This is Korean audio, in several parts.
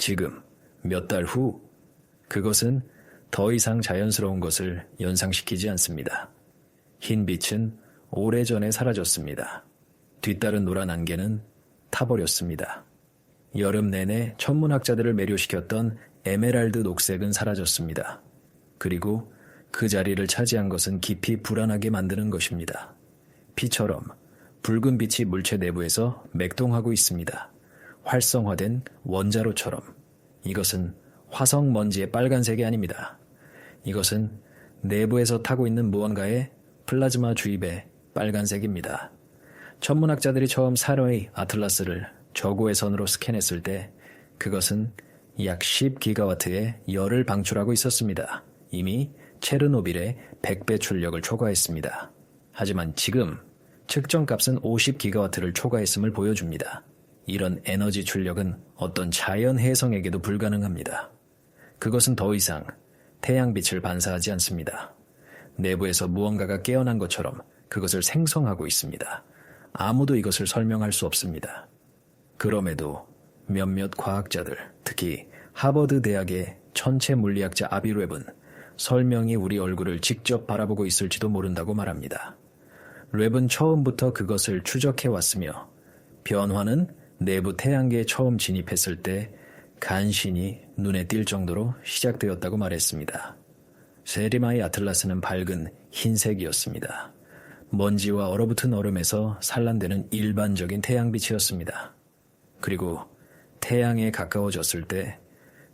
지금, 몇 달 후, 그것은 더 이상 자연스러운 것을 연상시키지 않습니다. 흰 빛은 오래전에 사라졌습니다. 뒤따른 노란 안개는 타버렸습니다. 여름 내내 천문학자들을 매료시켰던 에메랄드 녹색은 사라졌습니다. 그리고 그 자리를 차지한 것은 깊이 불안하게 만드는 것입니다. 피처럼 붉은 빛이 물체 내부에서 맥동하고 있습니다. 활성화된 원자로처럼. 이것은 화성 먼지의 빨간색이 아닙니다. 이것은 내부에서 타고 있는 무언가의 플라즈마 주입의 빨간색입니다. 천문학자들이 처음 사르의 아틀라스를 저고의 선으로 스캔했을 때 그것은 약 10기가와트의 열을 방출하고 있었습니다. 이미 체르노빌의 100배 출력을 초과했습니다. 하지만 지금 측정값은 50기가와트를 초과했음을 보여줍니다. 이런 에너지 출력은 어떤 자연 혜성에게도 불가능합니다. 그것은 더 이상 태양빛을 반사하지 않습니다. 내부에서 무언가가 깨어난 것처럼 그것을 생성하고 있습니다. 아무도 이것을 설명할 수 없습니다. 그럼에도 몇몇 과학자들, 특히 하버드 대학의 천체 물리학자 아비 랩은 설명이 우리 얼굴을 직접 바라보고 있을지도 모른다고 말합니다. 랩은 처음부터 그것을 추적해왔으며 변화는 내부 태양계에 처음 진입했을 때 간신히 눈에 띌 정도로 시작되었다고 말했습니다. 세리마의 아틀라스는 밝은 흰색이었습니다. 먼지와 얼어붙은 얼음에서 산란되는 일반적인 태양빛이었습니다. 그리고 태양에 가까워졌을 때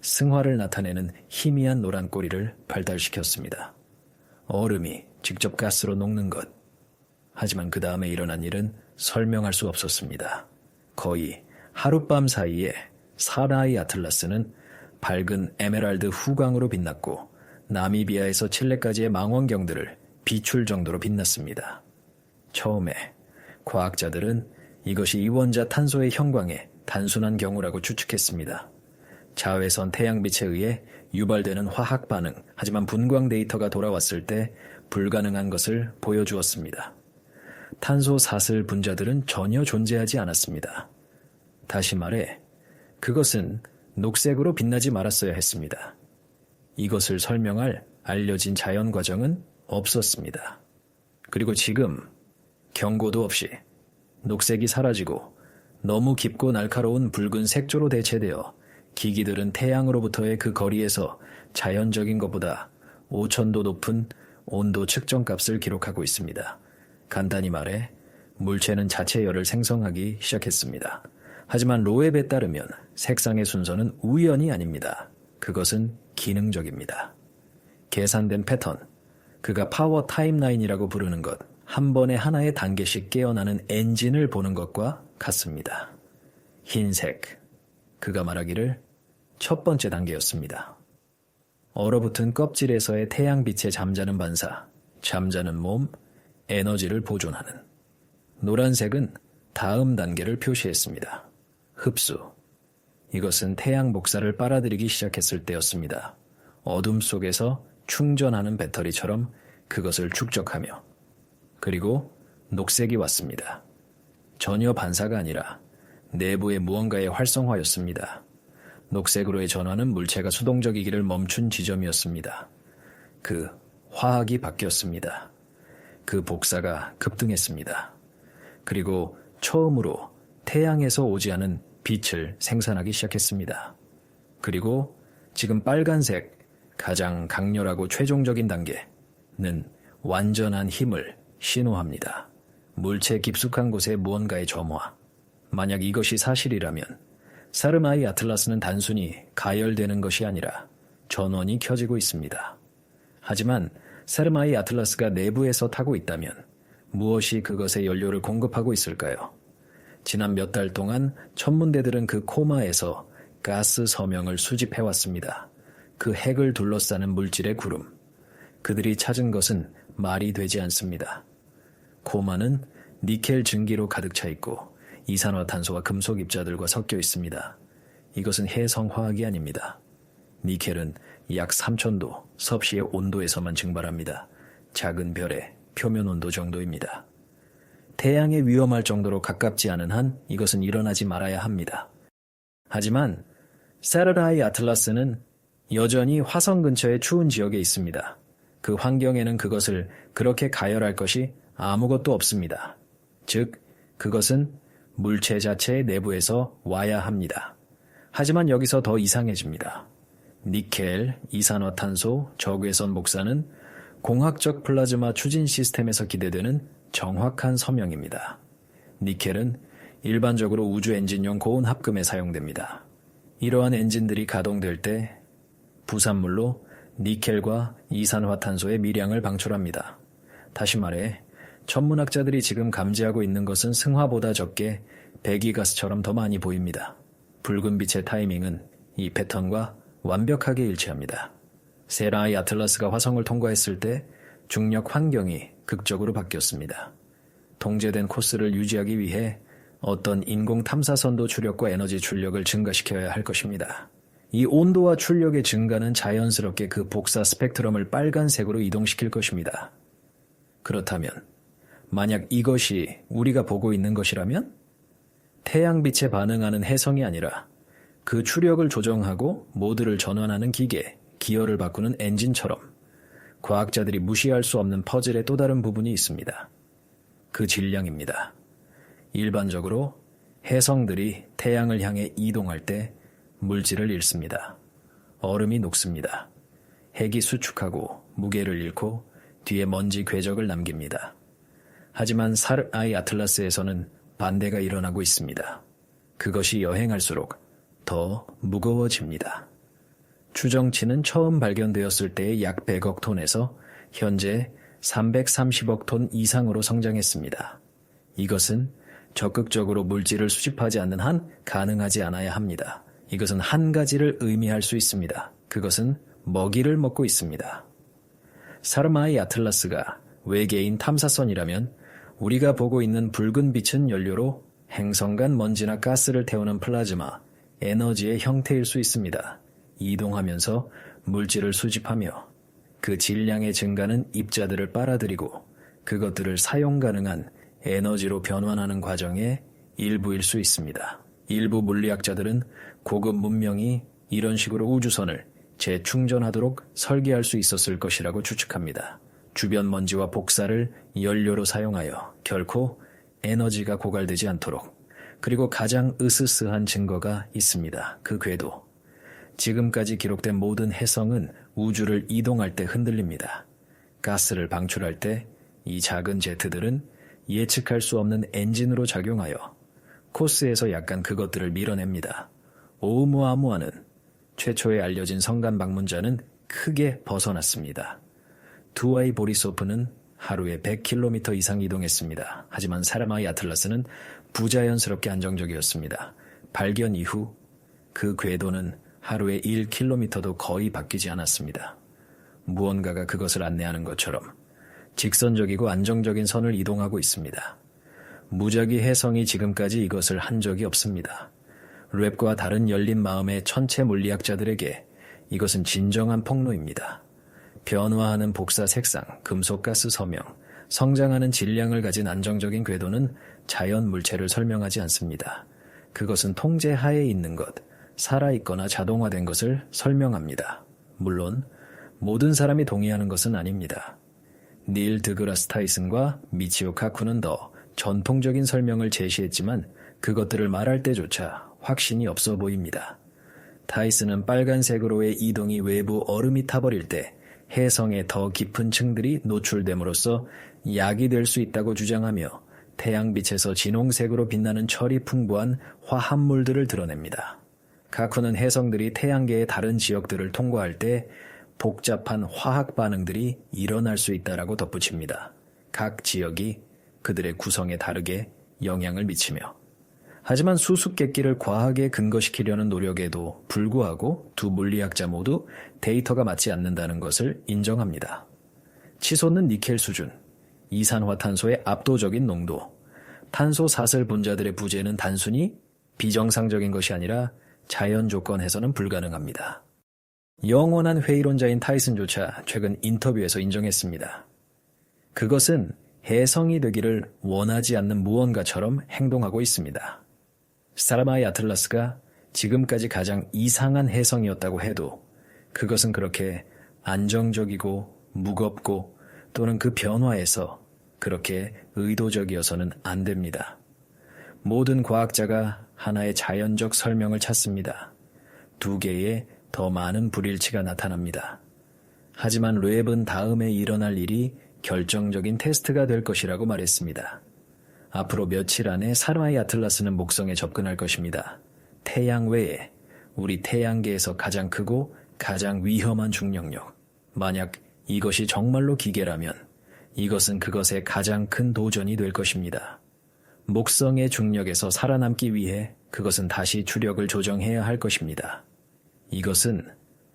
승화를 나타내는 희미한 노란 꼬리를 발달시켰습니다. 얼음이 직접 가스로 녹는 것. 하지만 그 다음에 일어난 일은 설명할 수 없었습니다. 거의 하룻밤 사이에 사라의 아틀라스는 밝은 에메랄드 후광으로 빛났고 나미비아에서 칠레까지의 망원경들을 비출 정도로 빛났습니다. 처음에 과학자들은 이것이 이원자 탄소의 형광의 단순한 경우라고 추측했습니다. 자외선 태양빛에 의해 유발되는 화학 반응, 하지만 분광 데이터가 돌아왔을 때 불가능한 것을 보여주었습니다. 탄소 사슬 분자들은 전혀 존재하지 않았습니다. 다시 말해, 그것은 녹색으로 빛나지 말았어야 했습니다. 이것을 설명할 알려진 자연 과정은 없었습니다. 그리고 지금 경고도 없이 녹색이 사라지고 너무 깊고 날카로운 붉은 색조로 대체되어 기기들은 태양으로부터의 그 거리에서 자연적인 것보다 5000도 높은 온도 측정값을 기록하고 있습니다. 간단히 말해 물체는 자체 열을 생성하기 시작했습니다. 하지만 로웹에 따르면 색상의 순서는 우연이 아닙니다. 그것은 기능적입니다. 계산된 패턴, 그가 파워 타임라인이라고 부르는 것, 한 번에 하나의 단계씩 깨어나는 엔진을 보는 것과 같습니다. 흰색, 그가 말하기를 첫 번째 단계였습니다. 얼어붙은 껍질에서의 태양빛에 잠자는 반사, 잠자는 몸, 에너지를 보존하는. 노란색은 다음 단계를 표시했습니다. 흡수. 이것은 태양 복사를 빨아들이기 시작했을 때였습니다. 어둠 속에서 충전하는 배터리처럼 그것을 축적하며. 그리고 녹색이 왔습니다. 전혀 반사가 아니라 내부의 무언가의 활성화였습니다. 녹색으로의 전환은 물체가 수동적이기를 멈춘 지점이었습니다. 그 화학이 바뀌었습니다. 그 복사가 급등했습니다. 그리고 처음으로 태양에서 오지 않은 빛을 생산하기 시작했습니다. 그리고 지금 빨간색, 가장 강렬하고 최종적인 단계는 완전한 힘을 신호합니다. 물체 깊숙한 곳에 무언가의 점화. 만약 이것이 사실이라면 사르마이 아틀라스는 단순히 가열되는 것이 아니라 전원이 켜지고 있습니다. 하지만 사르마이 아틀라스가 내부에서 타고 있다면 무엇이 그것의 연료를 공급하고 있을까요? 지난 몇 달 동안 천문대들은 그 코마에서 가스 서명을 수집해왔습니다. 그 핵을 둘러싸는 물질의 구름. 그들이 찾은 것은 말이 되지 않습니다. 코마는 니켈 증기로 가득 차 있고 이산화탄소와 금속 입자들과 섞여 있습니다. 이것은 해성화학이 아닙니다. 니켈은 약 3000도 섭씨의 온도에서만 증발합니다. 작은 별의 표면 온도 정도입니다. 태양에 위험할 정도로 가깝지 않은 한 이것은 일어나지 말아야 합니다. 하지만 세르라이 아틀라스는 여전히 화성 근처의 추운 지역에 있습니다. 그 환경에는 그것을 그렇게 가열할 것이 아무것도 없습니다. 즉, 그것은 물체 자체의 내부에서 와야 합니다. 하지만 여기서 더 이상해집니다. 니켈, 이산화탄소, 적외선 복사는 공학적 플라즈마 추진 시스템에서 기대되는 정확한 서명입니다. 니켈은 일반적으로 우주 엔진용 고온 합금에 사용됩니다. 이러한 엔진들이 가동될 때 부산물로 니켈과 이산화탄소의 미량을 방출합니다. 다시 말해 천문학자들이 지금 감지하고 있는 것은 승화보다 적게 배기가스처럼 더 많이 보입니다. 붉은 빛의 타이밍은 이 패턴과 완벽하게 일치합니다. 세라이 아틀라스가 화성을 통과했을 때 중력 환경이 극적으로 바뀌었습니다. 통제된 코스를 유지하기 위해 어떤 인공 탐사선도 추력과 에너지 출력을 증가시켜야 할 것입니다. 이 온도와 출력의 증가는 자연스럽게 그 복사 스펙트럼을 빨간색으로 이동시킬 것입니다. 그렇다면 만약 이것이 우리가 보고 있는 것이라면 태양빛에 반응하는 혜성이 아니라 그 추력을 조정하고 모드를 전환하는 기계, 기어를 바꾸는 엔진처럼 과학자들이 무시할 수 없는 퍼즐의 또 다른 부분이 있습니다. 그 질량입니다. 일반적으로 혜성들이 태양을 향해 이동할 때 물질을 잃습니다. 얼음이 녹습니다. 핵이 수축하고 무게를 잃고 뒤에 먼지 궤적을 남깁니다. 하지만 사르아이 아틀라스에서는 반대가 일어나고 있습니다. 그것이 여행할수록 더 무거워집니다. 추정치는 처음 발견되었을 때의 약 100억 톤에서 현재 330억 톤 이상으로 성장했습니다. 이것은 적극적으로 물질을 수집하지 않는 한 가능하지 않아야 합니다. 이것은 한 가지를 의미할 수 있습니다. 그것은 먹이를 먹고 있습니다. 사르마이 아틀라스가 외계인 탐사선이라면 우리가 보고 있는 붉은 빛은 연료로 행성 간 먼지나 가스를 태우는 플라즈마, 에너지의 형태일 수 있습니다. 이동하면서 물질을 수집하며 그 질량의 증가는 입자들을 빨아들이고 그것들을 사용 가능한 에너지로 변환하는 과정의 일부일 수 있습니다. 일부 물리학자들은 고급 문명이 이런 식으로 우주선을 재충전하도록 설계할 수 있었을 것이라고 추측합니다. 주변 먼지와 복사를 연료로 사용하여 결코 에너지가 고갈되지 않도록. 그리고 가장 으스스한 증거가 있습니다. 그 궤도. 지금까지 기록된 모든 혜성은 우주를 이동할 때 흔들립니다. 가스를 방출할 때 이 작은 제트들은 예측할 수 없는 엔진으로 작용하여 코스에서 약간 그것들을 밀어냅니다. 오umuamua는 최초에 알려진 성간 방문자는 크게 벗어났습니다. 두아이 보리소프는 하루에 100km 이상 이동했습니다. 하지만 사르마이 아틀라스는 부자연스럽게 안정적이었습니다. 발견 이후 그 궤도는 하루에 1km도 거의 바뀌지 않았습니다. 무언가가 그것을 안내하는 것처럼 직선적이고 안정적인 선을 이동하고 있습니다. 무작위 혜성이 지금까지 이것을 한 적이 없습니다. 랩과 다른 열린 마음의 천체 물리학자들에게 이것은 진정한 폭로입니다. 변화하는 복사 색상, 금속가스 서명, 성장하는 질량을 가진 안정적인 궤도는 자연 물체를 설명하지 않습니다. 그것은 통제 하에 있는 것, 살아있거나 자동화된 것을 설명합니다. 물론 모든 사람이 동의하는 것은 아닙니다. 닐 드그라스 타이슨과 미치오 카쿠는 더 전통적인 설명을 제시했지만 그것들을 말할 때조차 확신이 없어 보입니다. 타이슨은 빨간색으로의 이동이 외부 얼음이 타버릴 때 혜성의 더 깊은 층들이 노출됨으로써 약이 될 수 있다고 주장하며 태양빛에서 진홍색으로 빛나는 철이 풍부한 화합물들을 드러냅니다. 카쿠는 혜성들이 태양계의 다른 지역들을 통과할 때 복잡한 화학 반응들이 일어날 수 있다라고 덧붙입니다. 각 지역이 그들의 구성에 다르게 영향을 미치며. 하지만 수수께끼를 과학에 근거시키려는 노력에도 불구하고 두 물리학자 모두 데이터가 맞지 않는다는 것을 인정합니다. 치솟는 니켈 수준, 이산화탄소의 압도적인 농도, 탄소 사슬 분자들의 부재는 단순히 비정상적인 것이 아니라 자연 조건에서는 불가능합니다. 영원한 회의론자인 타이슨조차 최근 인터뷰에서 인정했습니다. 그것은 혜성이 되기를 원하지 않는 무언가처럼 행동하고 있습니다. 사르마이 아틀라스가 지금까지 가장 이상한 해성이었다고 해도 그것은 그렇게 안정적이고 무겁고 또는 그 변화에서 그렇게 의도적이어서는 안 됩니다. 모든 과학자가 하나의 자연적 설명을 찾습니다. 두 개의 더 많은 불일치가 나타납니다. 하지만 랩은 다음에 일어날 일이 결정적인 테스트가 될 것이라고 말했습니다. 앞으로 며칠 안에 사르마이 아틀라스는 목성에 접근할 것입니다. 태양 외에 우리 태양계에서 가장 크고 가장 위험한 중력력. 만약 이것이 정말로 기계라면 이것은 그것의 가장 큰 도전이 될 것입니다. 목성의 중력에서 살아남기 위해 그것은 다시 추력을 조정해야 할 것입니다. 이것은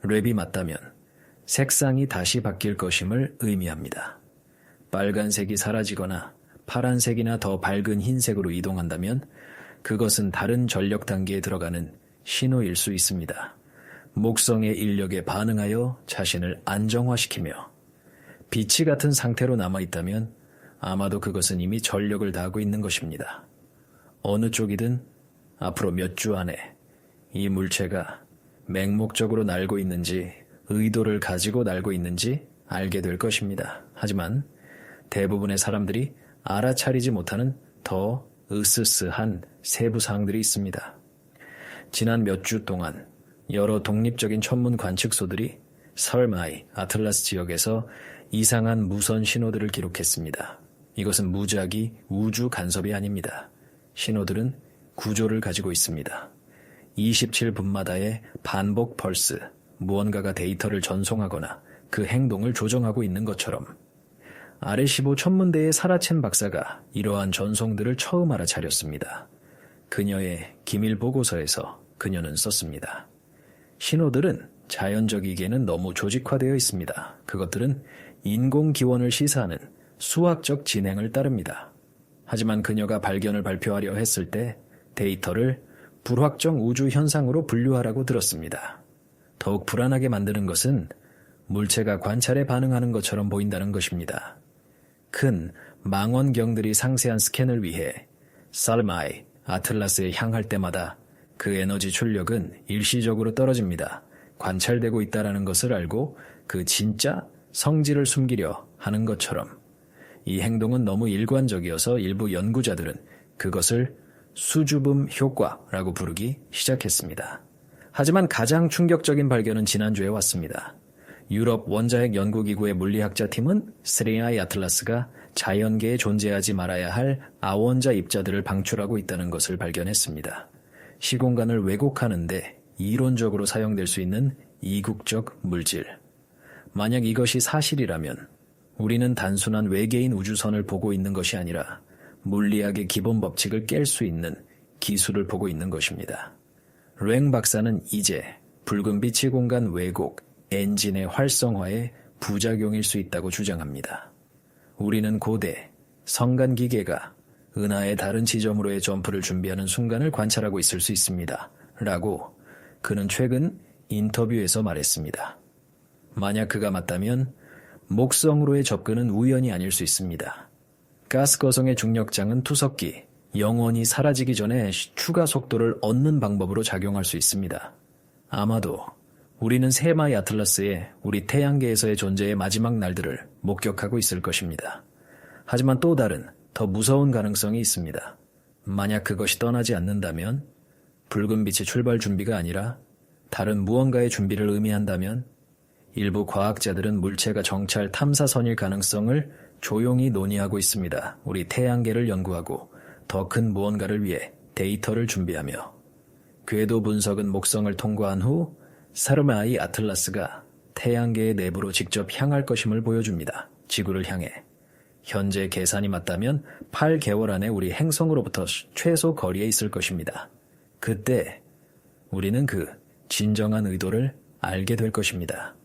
랩이 맞다면 색상이 다시 바뀔 것임을 의미합니다. 빨간색이 사라지거나 파란색이나 더 밝은 흰색으로 이동한다면 그것은 다른 전력 단계에 들어가는 신호일 수 있습니다. 목성의 인력에 반응하여 자신을 안정화시키며 빛이 같은 상태로 남아있다면 아마도 그것은 이미 전력을 다하고 있는 것입니다. 어느 쪽이든 앞으로 몇 주 안에 이 물체가 맹목적으로 날고 있는지 의도를 가지고 날고 있는지 알게 될 것입니다. 하지만 대부분의 사람들이 알아차리지 못하는 더 으스스한 세부 사항들이 있습니다. 지난 몇 주 동안 여러 독립적인 천문 관측소들이 사르마이 아틀라스 지역에서 이상한 무선 신호들을 기록했습니다. 이것은 무작위 우주 간섭이 아닙니다. 신호들은 구조를 가지고 있습니다. 27분마다의 반복 펄스, 무언가가 데이터를 전송하거나 그 행동을 조정하고 있는 것처럼 아레시보 천문대의 사라첸 박사가 이러한 전송들을 처음 알아차렸습니다. 그녀의 기밀 보고서에서 그녀는 썼습니다. 신호들은 자연적이기에는 너무 조직화되어 있습니다. 그것들은 인공기원을 시사하는 수학적 진행을 따릅니다. 하지만 그녀가 발견을 발표하려 했을 때 데이터를 불확정 우주 현상으로 분류하라고 들었습니다. 더욱 불안하게 만드는 것은 물체가 관찰에 반응하는 것처럼 보인다는 것입니다. 큰 망원경들이 상세한 스캔을 위해 사르마이 아틀라스에 향할 때마다 그 에너지 출력은 일시적으로 떨어집니다. 관찰되고 있다는 것을 알고 그 진짜 성질을 숨기려 하는 것처럼 이 행동은 너무 일관적이어서 일부 연구자들은 그것을 수줍음 효과라고 부르기 시작했습니다. 하지만 가장 충격적인 발견은 지난주에 왔습니다. 유럽 원자핵 연구기구의 물리학자 팀은 사르마이 아틀라스가 자연계에 존재하지 말아야 할 아원자 입자들을 방출하고 있다는 것을 발견했습니다. 시공간을 왜곡하는데 이론적으로 사용될 수 있는 이국적 물질. 만약 이것이 사실이라면 우리는 단순한 외계인 우주선을 보고 있는 것이 아니라 물리학의 기본 법칙을 깰 수 있는 기술을 보고 있는 것입니다. 랭 박사는 이제 붉은 빛의 공간 왜곡, 엔진의 활성화에 부작용일 수 있다고 주장합니다. 우리는 고대 성간 기계가 은하의 다른 지점으로의 점프를 준비하는 순간을 관찰하고 있을 수 있습니다. 라고 그는 최근 인터뷰에서 말했습니다. 만약 그가 맞다면 목성으로의 접근은 우연이 아닐 수 있습니다. 가스 거성의 중력장은 투석기, 영원히 사라지기 전에 추가 속도를 얻는 방법으로 작용할 수 있습니다. 아마도 우리는 사르마이 아틀라스의 우리 태양계에서의 존재의 마지막 날들을 목격하고 있을 것입니다. 하지만 또 다른 더 무서운 가능성이 있습니다. 만약 그것이 떠나지 않는다면, 붉은 빛의 출발 준비가 아니라 다른 무언가의 준비를 의미한다면 일부 과학자들은 물체가 정찰 탐사선일 가능성을 조용히 논의하고 있습니다. 우리 태양계를 연구하고 더 큰 무언가를 위해 데이터를 준비하며 궤도 분석은 목성을 통과한 후 사르마이 아틀라스가 태양계의 내부로 직접 향할 것임을 보여줍니다. 지구를 향해. 현재 계산이 맞다면 8개월 안에 우리 행성으로부터 최소 거리에 있을 것입니다. 그때 우리는 그 진정한 의도를 알게 될 것입니다.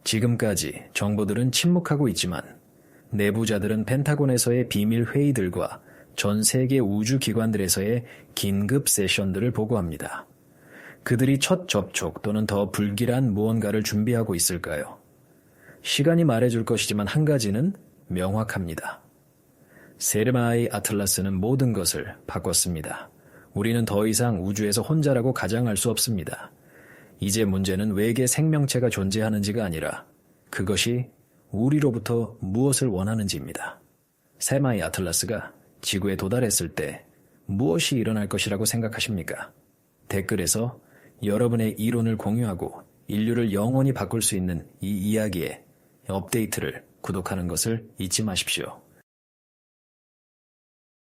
지금까지 정부들은 침묵하고 있지만 내부자들은 펜타곤에서의 비밀 회의들과 전 세계 우주기관들에서의 긴급 세션들을 보고합니다. 그들이 첫 접촉 또는 더 불길한 무언가를 준비하고 있을까요? 시간이 말해줄 것이지만 한 가지는 명확합니다. 사르마이 아틀라스는 모든 것을 바꿨습니다. 우리는 더 이상 우주에서 혼자라고 가정할 수 없습니다. 이제 문제는 외계 생명체가 존재하는지가 아니라 그것이 우리로부터 무엇을 원하는지입니다. 세마이 아틀라스가 지구에 도달했을 때 무엇이 일어날 것이라고 생각하십니까? 댓글에서 여러분의 이론을 공유하고 인류를 영원히 바꿀 수 있는 이 이야기에 업데이트를 구독하는 것을 잊지 마십시오.